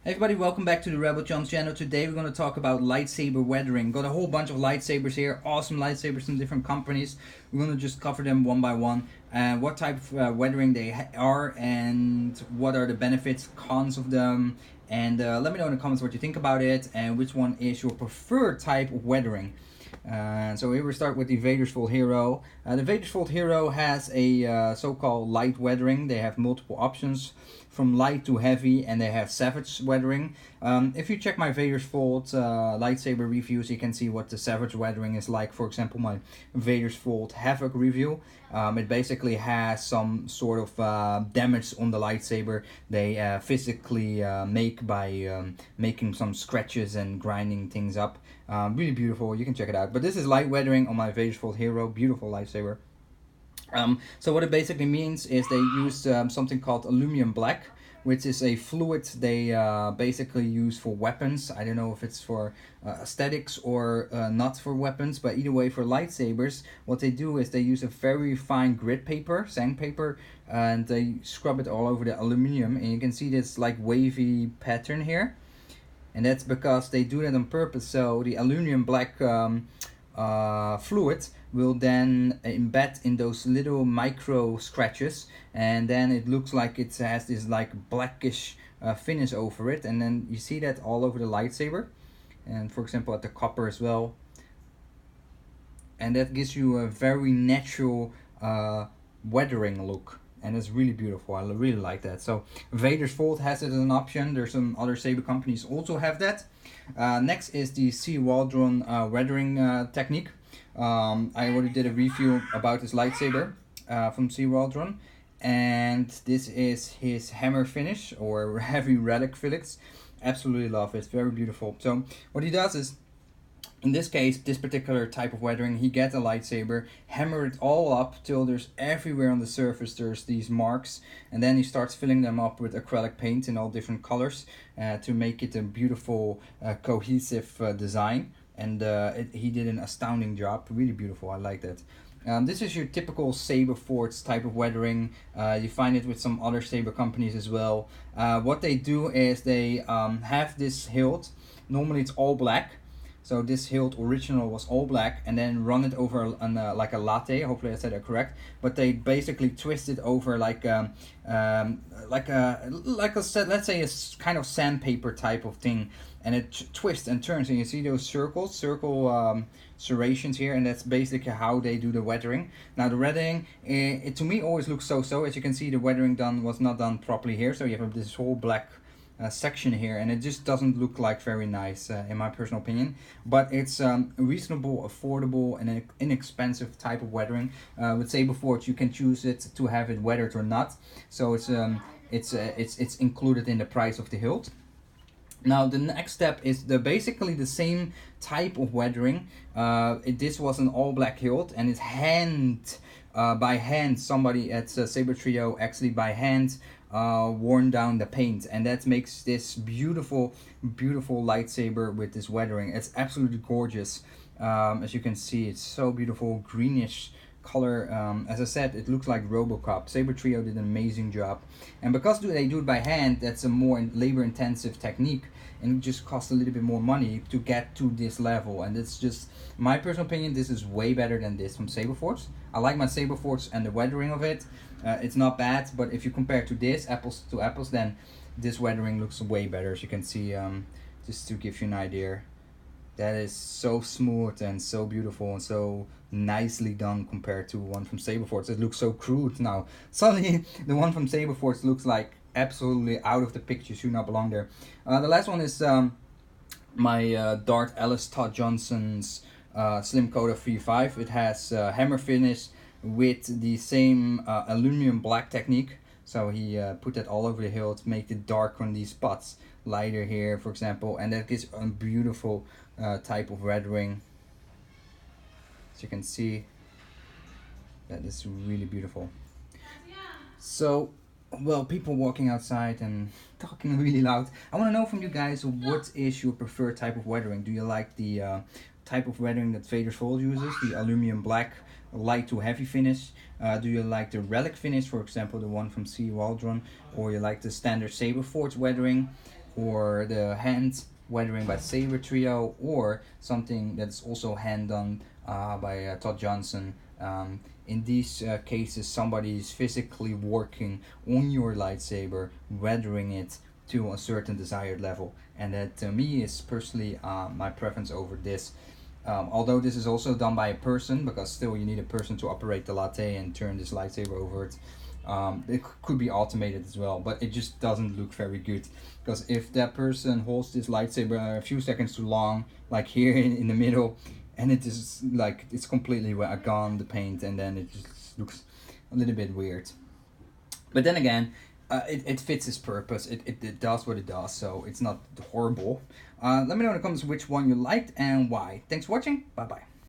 Hey everybody, welcome back to the Rebel Chums channel. Today we're going to talk about lightsaber weathering. Got a whole bunch of lightsabers here, awesome lightsabers from different companies. We're going to just cover them one by one. What type of weathering they are and what are the benefits, cons of them. And let me know in the comments what you think about it and which one is your preferred type of weathering. So here we start with the Vader's Fold Hero. The Vader's Fold Hero has a so-called light weathering. They have multiple options from light to heavy, and they have savage weathering. If you check my Vader's Fold lightsaber reviews, you can see what the savage weathering is like. For example, my Vader's Fold Havoc review. It basically has some sort of damage on the lightsaber they physically make by making some scratches and grinding things up. Really beautiful, you can check it out. But this is light weathering on my Vader's Fold Hero, beautiful lightsaber. So what it basically means is they use something called aluminum black, which is a fluid they basically use for weapons. I don't know if it's for aesthetics or not for weapons, but either way for lightsabers, what they do is they use a very fine grit paper, sandpaper, and they scrub it all over the aluminum, and you can see this like wavy pattern here. And that's because they do that on purpose, so the aluminum black fluid will then embed in those little micro scratches, and then it looks like it has this like blackish finish over it, and then you see that all over the lightsaber, and for example at the copper as well, and that gives you a very natural weathering look. And it's really beautiful. I really like that. So Vader's Fold has it as an option. There's some other saber companies also have that. Next is the C. Waldron weathering technique. I already did a review about this lightsaber from C. Waldron, and this is his hammer finish or heavy relic finish. Absolutely love it. It's very beautiful. So what he does is, in this case, this particular type of weathering, he gets a lightsaber, hammer it all up till there's everywhere on the surface there's these marks, and then he starts filling them up with acrylic paint in all different colors to make it a beautiful, cohesive design. And he did an astounding job. Really beautiful. I like that. This is your typical saber forged type of weathering. You find it with some other saber companies as well. What they do is they have this hilt. Normally it's all black. So this hilt original was all black, and then run it over on like a latte. Hopefully I said that correct. But they basically twist it over like a let's say a kind of sandpaper type of thing, and it twists and turns, and you see those circle serrations here, and that's basically how they do the weathering. Now the weathering, it to me always looks so. As you can see, the weathering was not done properly here, so you have this whole black section here, and it just doesn't look like very nice in my personal opinion. But it's reasonable, affordable, and an inexpensive type of weathering. With saber forge, you can choose it to have it weathered or not, so it's included in the price of the hilt. Now the next step is basically the same type of weathering. This was an all black hilt, and it's by hand, somebody at Saber Trio actually by hand worn down the paint, and that makes this beautiful lightsaber with this weathering. It's absolutely gorgeous. As you can see, it's so beautiful, greenish color. As I said, it looks like Robocop. Saber Trio did an amazing job, and because they do it by hand, that's a more labor intensive technique, and it just costs a little bit more money to get to this level. And it's just my personal opinion, this is way better than this from Saberforge. I like my Saberforge and the weathering of it. It's not bad, but if you compare to this, apples to apples, then this weathering looks way better. As you can see, just to give you an idea, that is so smooth and so beautiful and so nicely done compared to one from Saberforge. It looks so crude now. Suddenly the one from Saberforge looks like absolutely out of the picture, should not belong there. The last one is my Dart Ellis Todd Johnson's Slim Coda V5. It has hammer finish with the same aluminum black technique. So he put that all over the hilt, make it dark on these spots, lighter here for example, and that gives a beautiful type of weathering. As you can see, that is really beautiful. So, well, people walking outside and talking really loud. I want to know from you guys, what is your preferred type of weathering? Do you like the type of weathering that Vader's Fold uses, the aluminum black light to heavy finish? Do you like the relic finish, for example the one from C. Waldron, or you like the standard Saber Forge weathering? or the hand weathering by Saber Trio, or something that's also hand done by Todd Johnson. In these cases, somebody is physically working on your lightsaber, weathering it to a certain desired level, and that to me is personally my preference over this. Although this is also done by a person, because still you need a person to operate the latte and turn this lightsaber over it. It could be automated as well, but it just doesn't look very good. Because if that person holds this lightsaber a few seconds too long, like here in the middle, and it is like it's completely gone, the paint, and then it just looks a little bit weird. But then again, it fits its purpose. It does what it does, so it's not horrible. Let me know in the comments which one you liked and why. Thanks for watching. Bye bye.